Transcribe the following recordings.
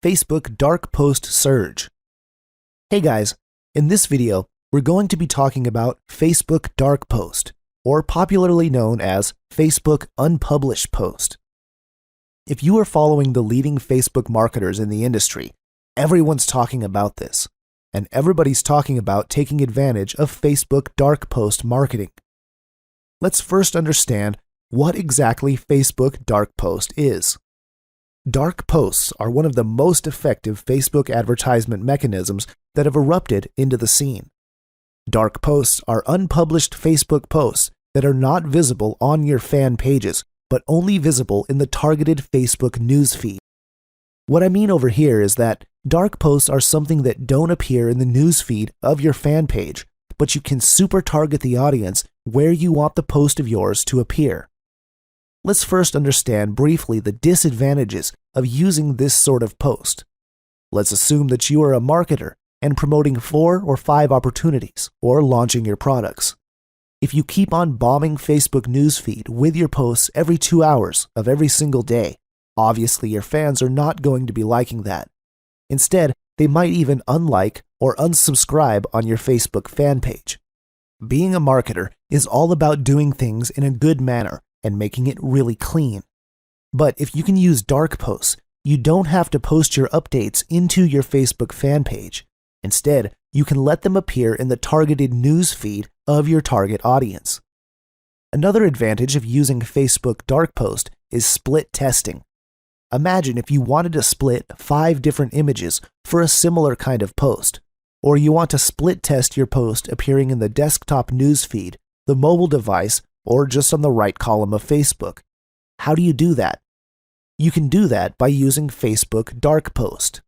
Facebook Dark Post Surge. Hey guys, in this video, we're going to be talking about Facebook Dark Post, or popularly known as Facebook Unpublished Post. If you are following the leading Facebook marketers in the industry, everyone's talking about this, and everybody's talking about taking advantage of Facebook Dark Post marketing. Let's first understand what exactly Facebook Dark Post is. Dark posts are one of the most effective Facebook advertisement mechanisms that have erupted into the scene. Dark posts are unpublished Facebook posts that are not visible on your fan pages, but only visible in the targeted Facebook newsfeed. What I mean over here is that dark posts are something that don't appear in the newsfeed of your fan page, but you can super target the audience where you want the post of yours to appear. Let's first understand briefly the disadvantages of using this sort of post. Let's assume that you are a marketer and promoting 4 or 5 opportunities or launching your products. If you keep on bombing Facebook newsfeed with your posts every 2 hours of every single day, obviously your fans are not going to be liking that. Instead, they might even unlike or unsubscribe on your Facebook fan page. Being a marketer is all about doing things in a good manner and making it really clean. But if you can use dark posts, you don't have to post your updates into your Facebook fan page. Instead, you can let them appear in the targeted news feed of your target audience. Another advantage of using Facebook Dark Post is split testing. Imagine if you wanted to split 5 different images for a similar kind of post, or you want to split test your post appearing in the desktop news feed, the mobile device, or just on the right column of Facebook. How do you do that? You can do that by using Facebook Dark Post.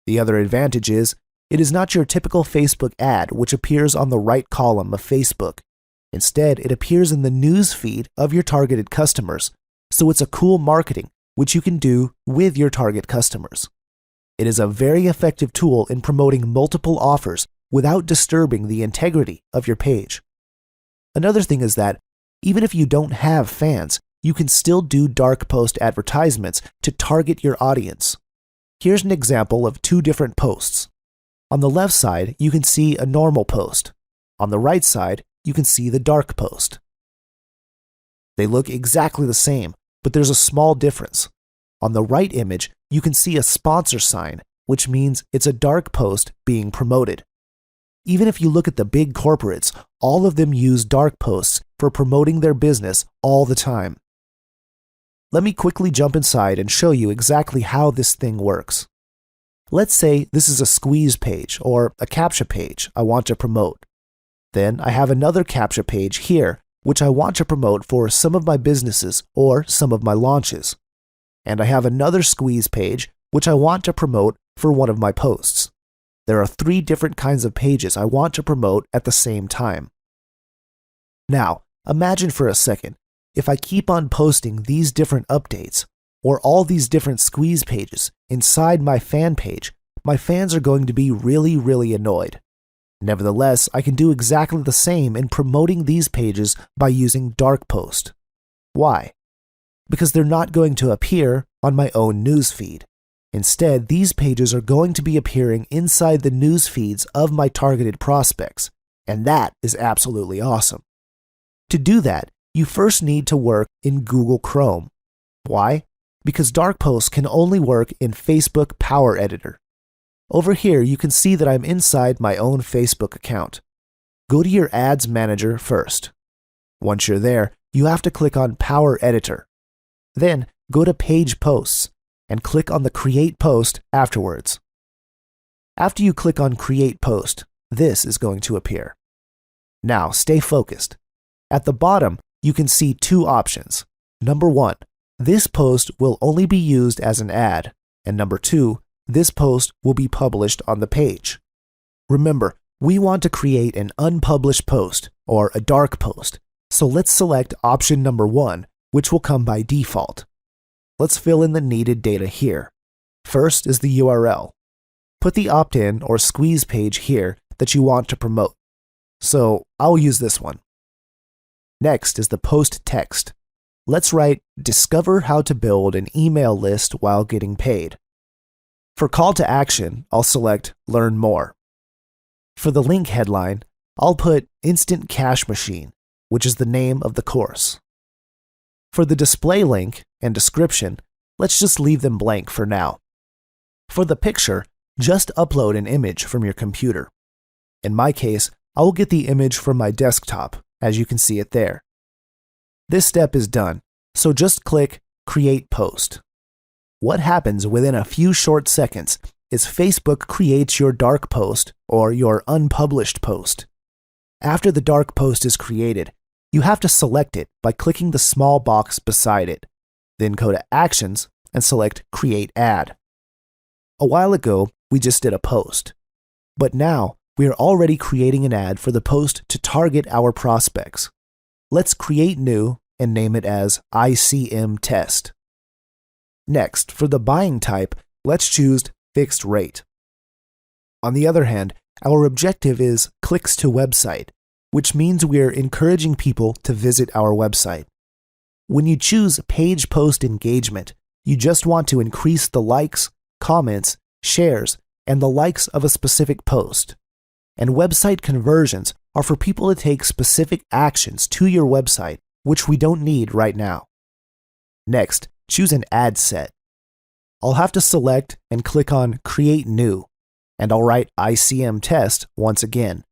The other advantage is, it is not your typical Facebook ad which appears on the right column of Facebook. Instead, it appears in the news feed of your targeted customers, so it's a cool marketing which you can do with your target customers. It is a very effective tool in promoting multiple offers without disturbing the integrity of your page. Another thing is that even if you don't have fans, you can still do dark post advertisements to target your audience. Here's an example of 2 different posts. On the left side, you can see a normal post. On the right side, you can see the dark post. They look exactly the same, but there's a small difference. On the right image, you can see a sponsor sign, which means it's a dark post being promoted. Even if you look at the big corporates, all of them use dark posts for promoting their business all the time. Let me quickly jump inside and show you exactly how this thing works. Let's say this is a squeeze page or a CAPTCHA page I want to promote. Then I have another CAPTCHA page here which I want to promote for some of my businesses or some of my launches. And I have another squeeze page which I want to promote for one of my posts. There are 3 different kinds of pages I want to promote at the same time. Now, imagine for a second, if I keep on posting these different updates, or all these different squeeze pages inside my fan page, my fans are going to be really annoyed. Nevertheless, I can do exactly the same in promoting these pages by using dark post. Why? Because they're not going to appear on my own news feed. Instead, these pages are going to be appearing inside the news feeds of my targeted prospects, and that is absolutely awesome. To do that, you first need to work in Google Chrome. Why? Because dark posts can only work in Facebook Power Editor. Over here, you can see that I'm inside my own Facebook account. Go to your Ads Manager first. Once you're there, you have to click on Power Editor. Then, go to Page Posts and click on the Create Post afterwards. After you click on Create Post, this is going to appear. Now, stay focused. At the bottom, you can see 2 options. Number 1, this post will only be used as an ad, and number 2, this post will be published on the page. Remember, we want to create an unpublished post, or a dark post, so let's select option number 1, which will come by default. Let's fill in the needed data here. First is the URL. Put the opt-in or squeeze page here that you want to promote. So I'll use this one. Next is the post text. Let's write, "Discover how to build an email list while getting paid." For call to action, I'll select Learn More. For the link headline, I'll put Instant Cash Machine, which is the name of the course. For the display link and description, let's just leave them blank for now. For the picture, just upload an image from your computer. In my case, I will get the image from my desktop, as you can see it there. This step is done, so just click Create Post. What happens within a few short seconds is Facebook creates your dark post or your unpublished post. After the dark post is created, you have to select it by clicking the small box beside it. Then go to Actions and select Create Ad. A while ago, we just did a post. But now, we are already creating an ad for the post to target our prospects. Let's create new and name it as ICM Test. Next, for the buying type, let's choose Fixed Rate. On the other hand, our objective is clicks to website, which means we're encouraging people to visit our website. When you choose Page Post Engagement, you just want to increase the likes, comments, shares, and the likes of a specific post. And website conversions are for people to take specific actions to your website, which we don't need right now. Next, choose an ad set. I'll have to select and click on Create New, and I'll write ICM Test once again,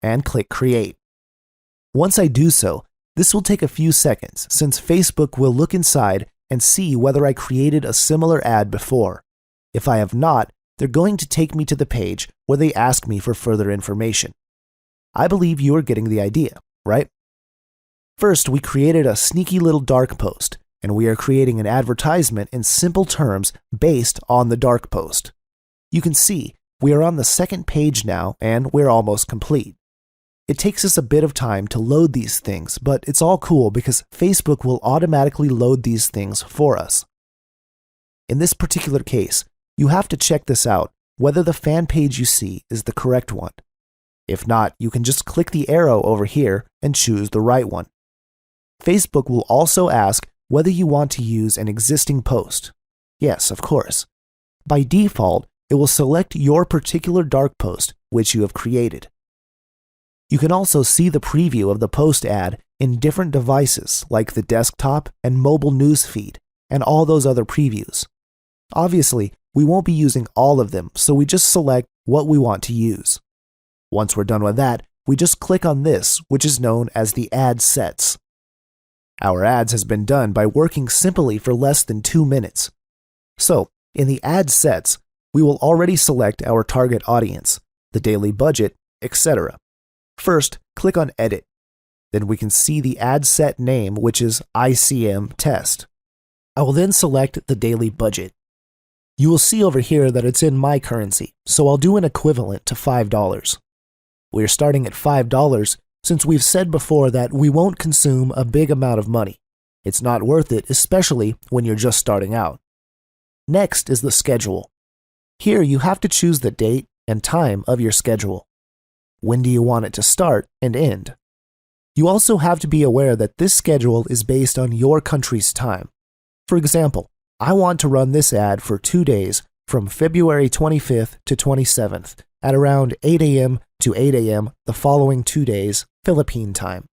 and click Create. Once I do so, this will take a few seconds since Facebook will look inside and see whether I created a similar ad before. If I have not, they're going to take me to the page where they ask me for further information. I believe you are getting the idea, right? First, we created a sneaky little dark post, and we are creating an advertisement in simple terms based on the dark post. You can see we are on the second page now, and we're almost complete. It takes us a bit of time to load these things, but it's all cool because Facebook will automatically load these things for us. In this particular case, you have to check this out, whether the fan page you see is the correct one. If not, you can just click the arrow over here and choose the right one. Facebook will also ask whether you want to use an existing post. Yes, of course. By default, it will select your particular dark post which you have created. You can also see the preview of the post ad in different devices like the desktop and mobile news feed and all those other previews. Obviously, we won't be using all of them, so we just select what we want to use. Once we're done with that, we just click on this, which is known as the Ad Sets. Our ads has been done by working simply for less than 2 minutes. So, in the Ad Sets, we will already select our target audience, the daily budget, etc. First, click on Edit. Then we can see the ad set name, which is ICM Test. I will then select the daily budget. You will see over here that it's in my currency, so I'll do an equivalent to $5. We're starting at $5 since we've said before that we won't consume a big amount of money. It's not worth it, especially when you're just starting out. Next is the schedule. Here you have to choose the date and time of your schedule. When do you want it to start and end? You also have to be aware that this schedule is based on your country's time. For example, I want to run this ad for 2 days from February 25th to 27th at around 8 a.m. to 8 a.m. the following 2 days, Philippine time.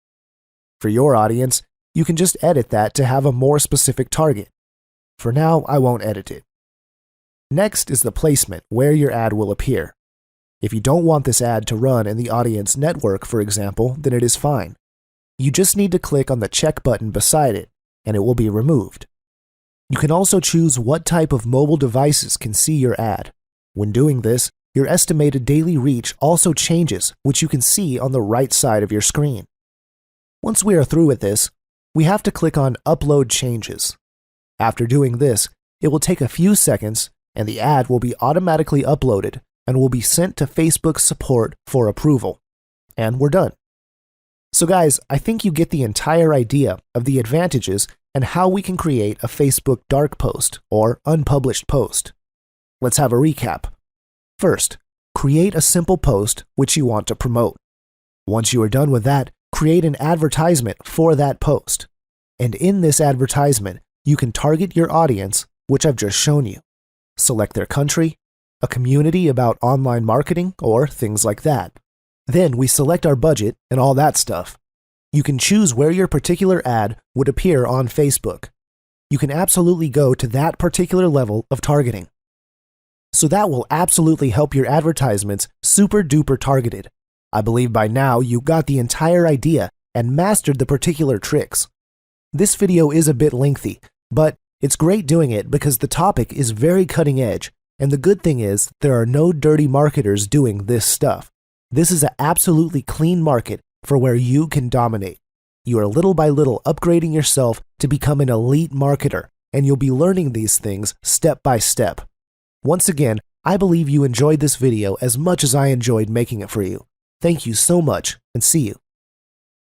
For your audience, you can just edit that to have a more specific target. For now, I won't edit it. Next is the placement where your ad will appear. If you don't want this ad to run in the audience network, for example, then it is fine. You just need to click on the check button beside it, and it will be removed. You can also choose what type of mobile devices can see your ad. When doing this, your estimated daily reach also changes, which you can see on the right side of your screen. Once we are through with this, we have to click on Upload Changes. After doing this, it will take a few seconds, and the ad will be automatically uploaded and will be sent to Facebook support for approval. And we're done. So guys, I think you get the entire idea of the advantages and how we can create a Facebook dark post or unpublished post. Let's have a recap. First, create a simple post which you want to promote. Once you are done with that, create an advertisement for that post. And in this advertisement, you can target your audience, which I've just shown you. Select their country, a community about online marketing, or things like that. Then we select our budget and all that stuff. You can choose where your particular ad would appear on Facebook. You can absolutely go to that particular level of targeting. So that will absolutely help your advertisements super duper targeted. I believe by now you got the entire idea and mastered the particular tricks. This video is a bit lengthy, but it's great doing it because the topic is very cutting edge, and the good thing is there are no dirty marketers doing this stuff. This is an absolutely clean market for where you can dominate. You are little by little upgrading yourself to become an elite marketer, and you'll be learning these things step by step. Once again, I believe you enjoyed this video as much as I enjoyed making it for you. Thank you so much, and see you